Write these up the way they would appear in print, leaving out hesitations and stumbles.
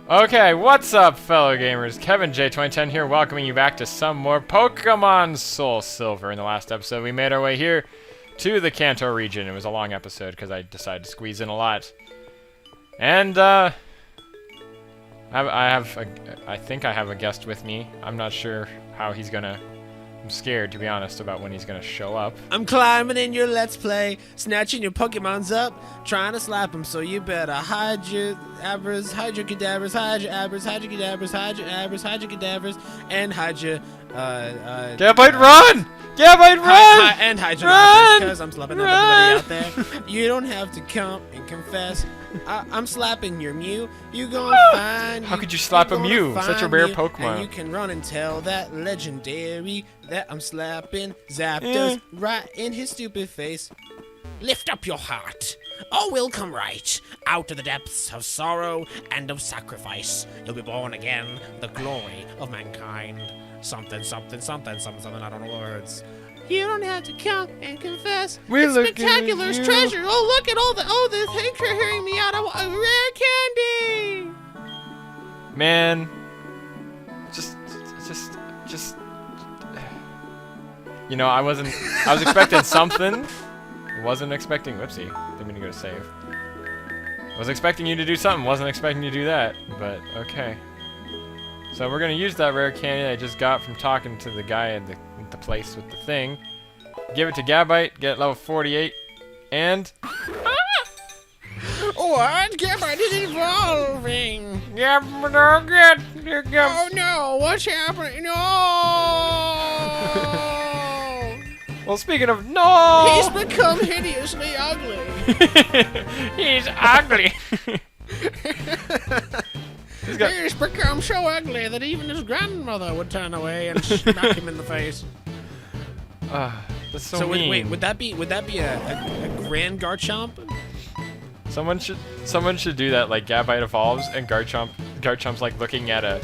Okay, what's up, fellow gamers? Kevin J2010 here, welcoming you back to some more Pokemon SoulSilver. In the last episode, we made our way here to the Kanto region. It was a long episode because I decided to squeeze in a lot. And, I think I have a guest with me. I'm not sure how he's gonna... I'm scared, to be honest, about when he's gonna show up. I'm climbing in your Let's Play, snatching your Pokemons up, trying to slap them, so you better hide your abras, hide your cadavers, hide your abras, hide your cadavers, hide your abras, hide your cadavers, and hide your, Gabite, run! Gabite, run! And hide your abras, because I'm slapping everybody out there. You don't have to come and confess. I'm slapping your Mew. You gonna find. How could you slap a Mew? Such a rare Pokemon. And you can run and tell that legendary that I'm slapping Zapdos right in his stupid face. Lift up your heart. All will come right out of the depths of sorrow and of sacrifice. You'll be born again, the glory of mankind. Something, something, something, something, something. I don't know words. You don't have to come and confess. It's spectacular treasure. Oh, look at all the thanks for hearing me out. I want a rare candy. Man, just. You know, I was expecting something. Wasn't expecting. Whoopsie, didn't mean to go to save. Was expecting you to do something. Wasn't expecting you to do that. But okay. So we're gonna use that rare candy I just got from talking to the guy at the place with the thing. Give it to Gabite, get level 48, and... What? Gabite is evolving! Gabite, oh no, what's happening? No! Well, speaking of no! He's become hideously ugly! He's ugly! He's become so ugly that even his grandmother would turn away and smack him in the face. That's so mean. Wait, would that be a Grand Garchomp? Someone should do that, like Gabite evolves and Garchomp's like looking at a...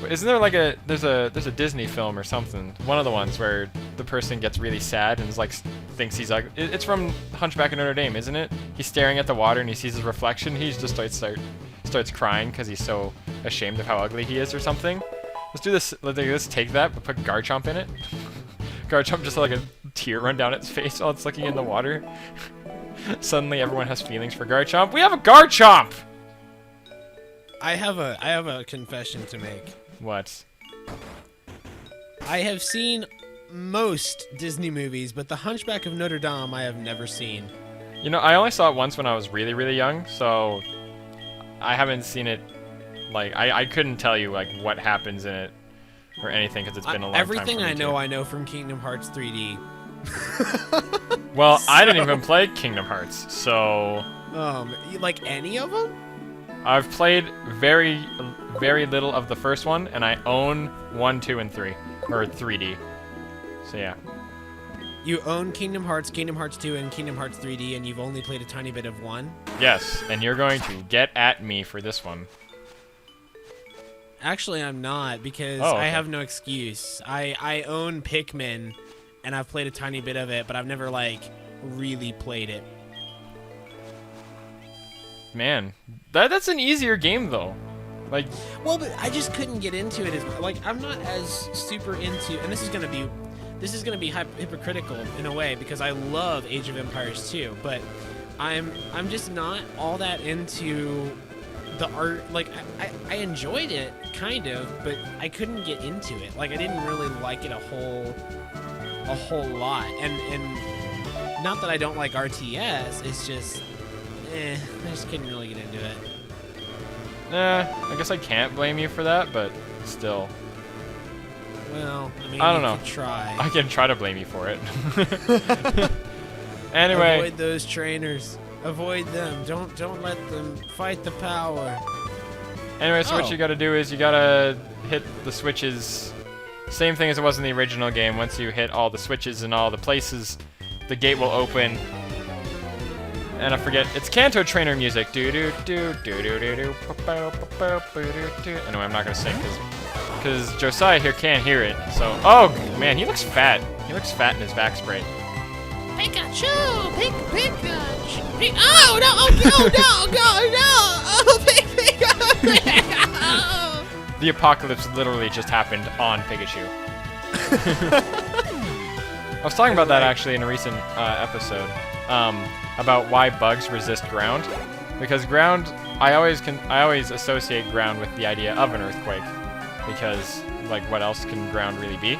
Isn't there like there's a Disney film or something, one of the ones where the person gets really sad and is like thinks he's ugly. It's from Hunchback of Notre Dame, isn't it? He's staring at the water and he sees his reflection. He just starts crying because he's so ashamed of how ugly he is or something. Let's do this. Let's take that, but put Garchomp in it. Garchomp just like a tear run down its face while it's looking in the water. Suddenly everyone has feelings for Garchomp. We have a Garchomp! I have a confession to make. What? I have seen most Disney movies, but The Hunchback of Notre Dame I have never seen. You know, I only saw it once when I was really, really young, so I haven't seen it. Like, I couldn't tell you like what happens in it or anything because it's been a long time. Everything I know from Kingdom Hearts 3D. Well, I didn't even play Kingdom Hearts, so... like any of them? I've played very, very little of the first one, and I own 1, 2, and 3. Or 3D. So, yeah. You own Kingdom Hearts 2, and Kingdom Hearts 3D, and you've only played a tiny bit of 1? Yes, and you're going to get at me for this one. Actually, I'm not, because okay. I have no excuse. I own Pikmin, and I've played a tiny bit of it, but I've never, like, really played it. Man, that's an easier game, though. Like... Well, but I just couldn't get into it as... Like, I'm not as super into... And this is gonna be hypocritical in a way, because I love Age of Empires 2, but I'm just not all that into... the art. Like, I enjoyed it, kind of, but I couldn't get into it. Like, I didn't really like it a whole lot. And not that I don't like RTS, it's just, I just couldn't really get into it. I guess I can't blame you for that, but still. Well, I mean, I don't know. You could try. I can try to blame you for it. Anyway. Avoid those trainers. Avoid them. Don't let them fight the power. Anyway, so what you gotta do is you gotta hit the switches. Same thing as it was in the original game. Once you hit all the switches in all the places, the gate will open. And I forget, it's Kanto trainer music. Do do do do do do do. Anyway, I'm not gonna sing because Josiah here can't hear it. So, oh man, he looks fat. He looks fat in his back spray. Pikachu! Pikachu! Oh, no! Oh, no! No! No! No! Oh, Pikachu! the apocalypse literally just happened on Pikachu. I was talking about that actually in a recent episode, about why bugs resist ground, because ground, I always associate ground with the idea of an earthquake, because like what else can ground really be?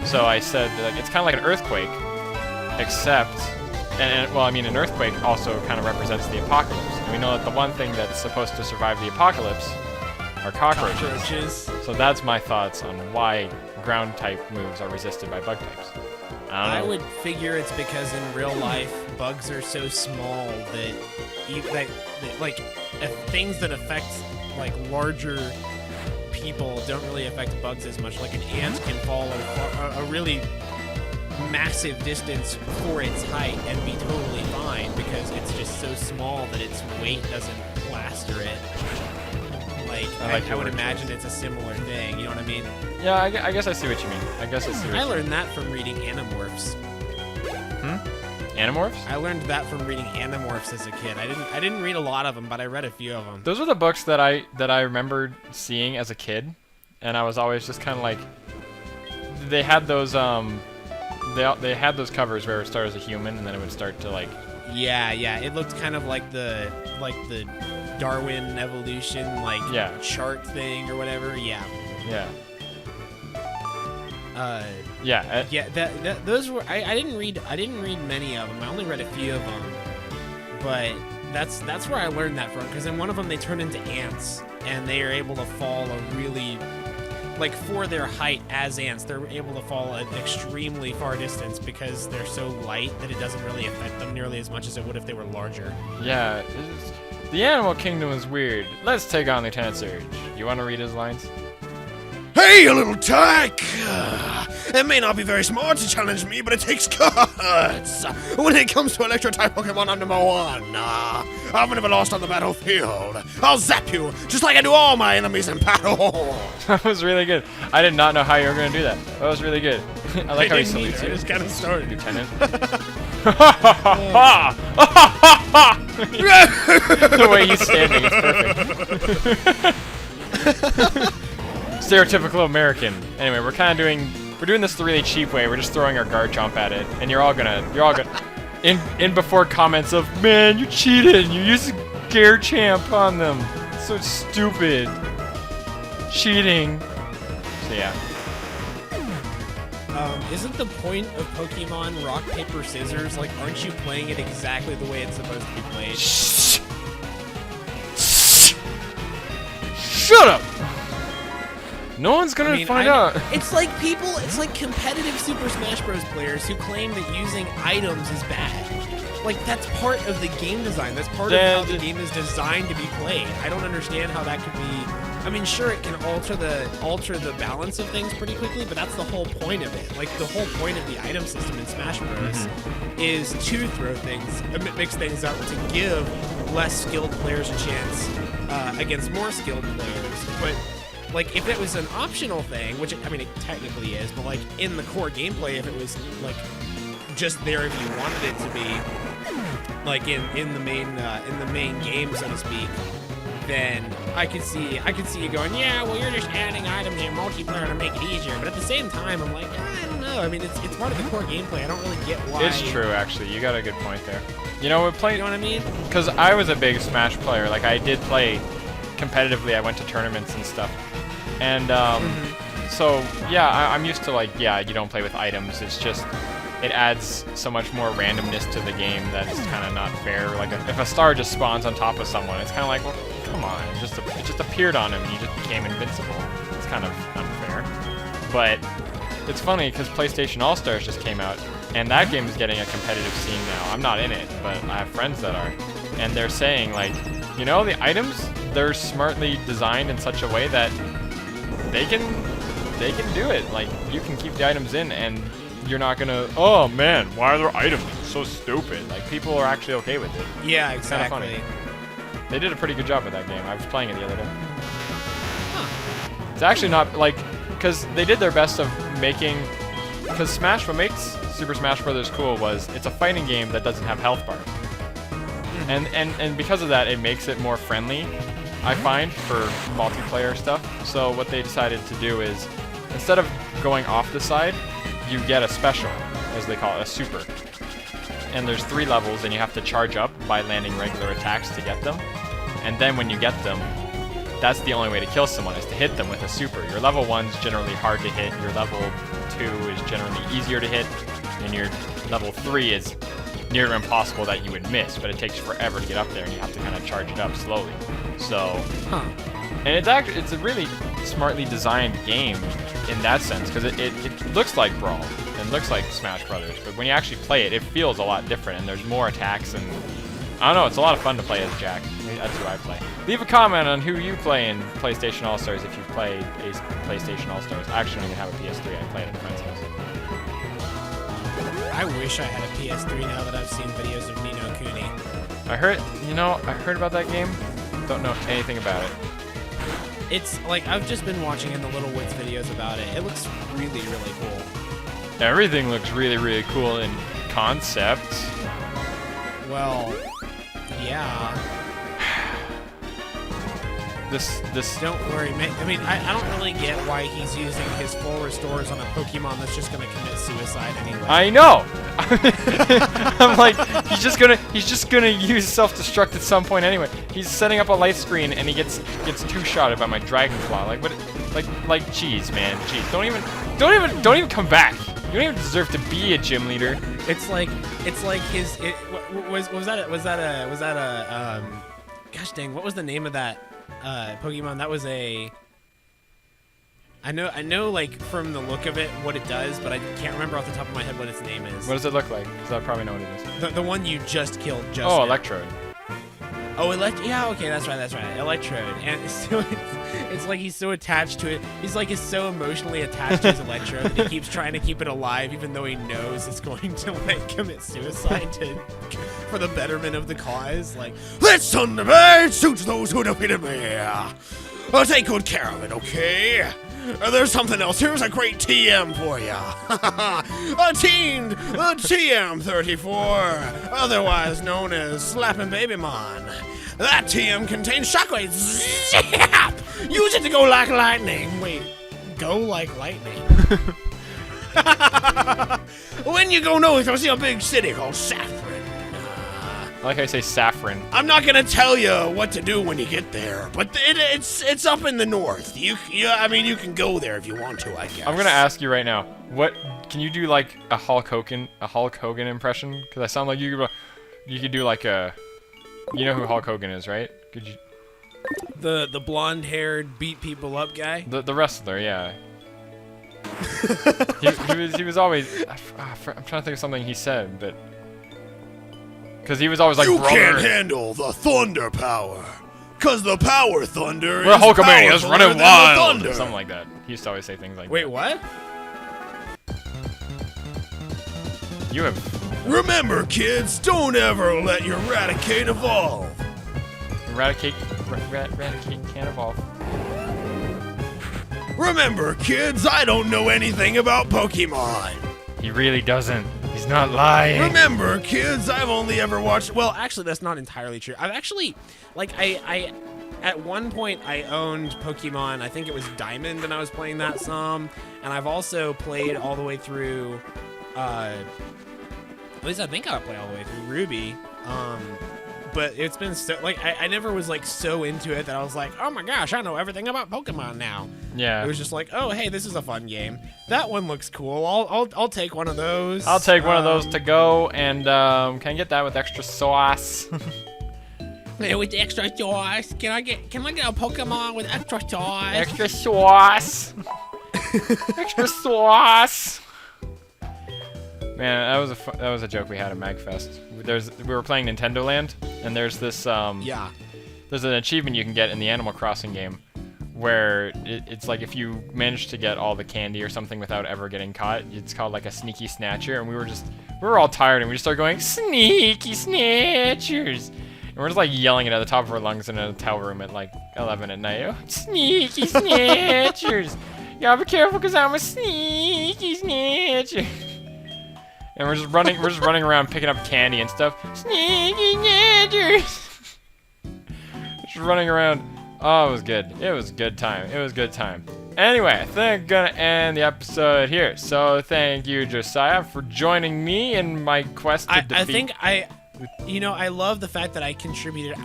So I said like it's kind of like an earthquake, except, well, I mean an earthquake also kind of represents the apocalypse, and we know that the one thing that's supposed to survive the apocalypse are cockroaches. So that's my thoughts on why ground type moves are resisted by bug types. I would figure it's because in real life bugs are so small that like things that affect like larger people don't really affect bugs as much. Like an ant can fall a really massive distance for its height and be totally fine because it's just so small that its weight doesn't plaster it. Like, I would imagine it's a similar thing, you know what I mean? Yeah, I guess I see what you mean. I learned that from reading Animorphs. Animorphs? I learned that from reading Animorphs as a kid. I didn't read a lot of them, but I read a few of them. Those were the books that I remembered seeing as a kid, and I was always just kind of like, they had those they had those covers where it would start as a human and then it would start to like. Yeah, it looked kind of like the Darwin evolution chart thing or whatever. Yeah. Those were I didn't read many of them. I only read a few of them, but that's where I learned that from. Because in one of them they turn into ants and they are able to fall a really, like for their height as ants, they're able to fall an extremely far distance because they're so light that it doesn't really affect them nearly as much as it would if they were larger. Yeah, the animal kingdom is weird. Let's take on Lieutenant Surge. You want to read his lines? Hey, you little tyke! It may not be very smart to challenge me, but it takes guts. When it comes to electro-type Pokemon, I'm number one. I've never lost on the battlefield. I'll zap you, just like I do all my enemies in battle. That was really good. I did not know how you were going to do that. That was really good. I like how he salutes you. I just kind of started. Lieutenant. The way he's standing is perfect. Stereotypical American. Anyway, we're doing this the really cheap way. We're just throwing our Garchomp at it, and you're all gonna in before comments of, man, you cheated, you used Garchomp on them, so stupid, cheating. So yeah. Isn't the point of Pokemon rock paper scissors? Like, aren't you playing it exactly the way it's supposed to be played? Shut up. No one's gonna find out. It's like competitive Super Smash Bros. Players who claim that using items is bad. Like, that's part of the game design. That's part of how the game is designed to be played. I don't understand how that could be. I mean, sure, it can alter the balance of things pretty quickly, but that's the whole point of it. Like, the whole point of the item system in Smash Bros. Is to throw things, mix things up to give less skilled players a chance against more skilled players. But like, if it was an optional thing, which, I mean, it technically is, but, like, in the core gameplay, if it was, like, just there if you wanted it to be, like, in the main game, so to speak, then I could see you going, yeah, well, you're just adding items in multiplayer to make it easier. But at the same time, I'm like, I don't know. I mean, it's part of the core gameplay. I don't really get why. It's true, actually. You got a good point there. You know, we're playing. You know what I mean? Because I was a big Smash player. Like, I did play competitively. I went to tournaments and stuff. And so yeah, I'm used to, like, yeah, you don't play with items. It's just, it adds so much more randomness to the game that it's kind of not fair. Like, if a star just spawns on top of someone, it's kind of like, well, come on, it just appeared on him and he just became invincible. It's kind of unfair. But it's funny because PlayStation All Stars just came out, and that game is getting a competitive scene now. I'm not in it, but I have friends that are, and they're saying, like, you know, the items, they're smartly designed in such a way that they can do it. Like, you can keep the items in and you're not gonna, oh man, why are there items? It's so stupid. Like, people are actually okay with it. Yeah, It's exactly. kind of funny. They did a pretty good job with that game. I was playing it the other day. It's actually not, like, because they did their best of making, because Smash, what makes Super Smash Bros. Cool was it's a fighting game that doesn't have health bars. And because of that, it makes it more friendly. I find, for multiplayer stuff. So what they decided to do is, instead of going off the side, you get a special, as they call it, a super. And there's 3 levels, and you have to charge up by landing regular attacks to get them. And then when you get them, that's the only way to kill someone, is to hit them with a super. Your level 1's generally hard to hit, your level 2 is generally easier to hit, and your level 3 is near impossible that you would miss, but it takes forever to get up there, and you have to kind of charge it up slowly. So, and it's a really smartly designed game in that sense, because it looks like Brawl, and looks like Smash Brothers, but when you actually play it, it feels a lot different, and there's more attacks, and I don't know, it's a lot of fun to play as Jack. That's who I play. Leave a comment on who you play in PlayStation All-Stars if you play a PlayStation All-Stars. I actually don't even have a PS3, I play it at a friend's house. I wish I had a PS3 now that I've seen videos of Ni no Kuni. I heard about that game. Don't know anything about it. It's like, I've just been watching in the Little Wits videos about it. It looks really, really cool. Everything looks really, really cool in concept. Well, yeah. This Don't worry, man. I mean, I don't really get why he's using his full restores on a Pokemon that's just gonna commit suicide anyway. I know. I'm like, he's just gonna use self-destruct at some point anyway. He's setting up a light screen and he gets 2-shotted by my Dragon Claw. Like what? Like, jeez, man, jeez. Don't even come back. You don't even deserve to be a gym leader. It's like his. Was that a gosh dang, what was the name of that Pokemon? That was a. I know, like, from the look of it, what it does, but I can't remember off the top of my head what its name is. What does it look like? Because I probably know what it is. The one you just killed, just Oh, now. Electrode. Oh, yeah, okay, that's right. Electrode. And so it's like he's so attached to it. He's like, so emotionally attached to his Electrode that he keeps trying to keep it alive, even though he knows it's going to, like, commit suicide for the betterment of the cause. Like, This Thunderbird suits those who defeated me. I'll take good care of it, okay? There's something else. Here's a great TM for ya. The TM34, otherwise known as Slappin' Babymon. That TM contains shockwaves. Zap! Use it to go like lightning. wait, go like lightning. When you go north, you'll see a big city called Saffron. I like how you say saffron. I'm not gonna tell you what to do when you get there, but it's up in the north. I mean, you can go there if you want to, I guess. I'm gonna ask you right now. What can you do, like a Hulk Hogan impression? Because I sound like you could do like a. You know who Hulk Hogan is, right? Could you? The blonde-haired beat people up guy. The wrestler, yeah. he was always. I'm trying to think of something he said, but. Because he was always like, you brother. can't handle the thunder power, cause the power thunder We're is Hulkamania's powerful running than the wild, thunder. or something like that. He used to always say things like Wait, that. what? You have Remember, kids, don't ever let your Raticate evolve. Eradicate can't evolve. Remember, kids, I don't know anything about Pokemon. He really doesn't. He's not lying. Remember, kids, I've only ever watched. Well, actually, that's not entirely true. I've actually, like, I at one point I owned Pokemon. I think it was Diamond, and I was playing that some. And I've also played all the way through. At least I think I played all the way through Ruby. But it's been so, like, I never was, like, so into it that I was like, oh my gosh, I know everything about Pokemon now. Yeah. It was just like, oh, hey, this is a fun game. That one looks cool. I'll take one of those. I'll take one of those to go, and can I get that with extra sauce? Yeah, with extra sauce. Can I get a Pokemon with extra sauce? Extra sauce. Extra sauce. Man, that was a joke we had at MagFest. We were playing Nintendo Land, and there's this Yeah. there's an achievement you can get in the Animal Crossing game, where it's like if you manage to get all the candy or something without ever getting caught, it's called like a sneaky snatcher. And we were all tired, and we just started going sneaky snatchers, and we're just like yelling it at the top of our lungs in a hotel room at like 11 at night. Oh, sneaky snatchers! Y'all be careful, 'cause I'm a sneaky snatcher. And we're just running around picking up candy and stuff. Sneaky snatchers! Just running around Oh, it was good. It was good time. It was good time. Anyway, I think I'm gonna end the episode here. So thank you, Josiah, for joining me in my quest to defeat. I love the fact that I contributed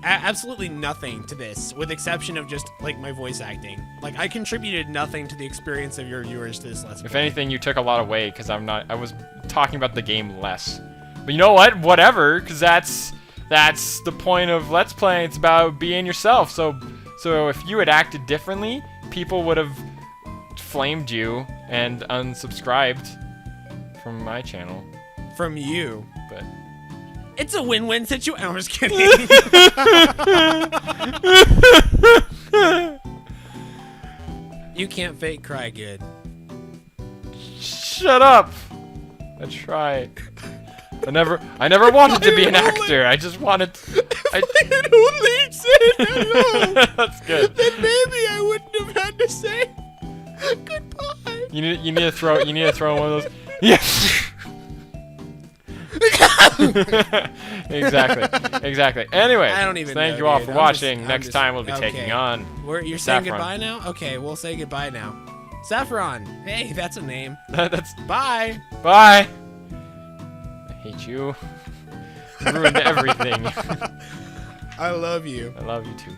absolutely nothing to this, with exception of just like my voice acting. Like I contributed nothing to the experience of your viewers to this lesson. If anything, you took a lot away because I was talking about the game less. But you know what? Whatever, because that's the point of Let's Play. It's about being yourself. So if you had acted differently, people would have flamed you and unsubscribed from my channel. From you. But it's a win-win situation. I'm just kidding. You can't fake cry good. Shut up. I try. I never wanted to be an actor. I just wanted. I had only said hello. That's good. Then maybe I wouldn't have had to say goodbye. You need to throw one of those. Yeah. Exactly. Anyway, I don't even thank know, you all dude. for I'm watching. just- Next I'm time we'll be just- taking okay. on. You're saying Saffron. goodbye now? Okay, we'll say goodbye now. Saffron. Hey, that's a name. That's Bye. bye. I hate you. You ruined everything. I love you. I love you too.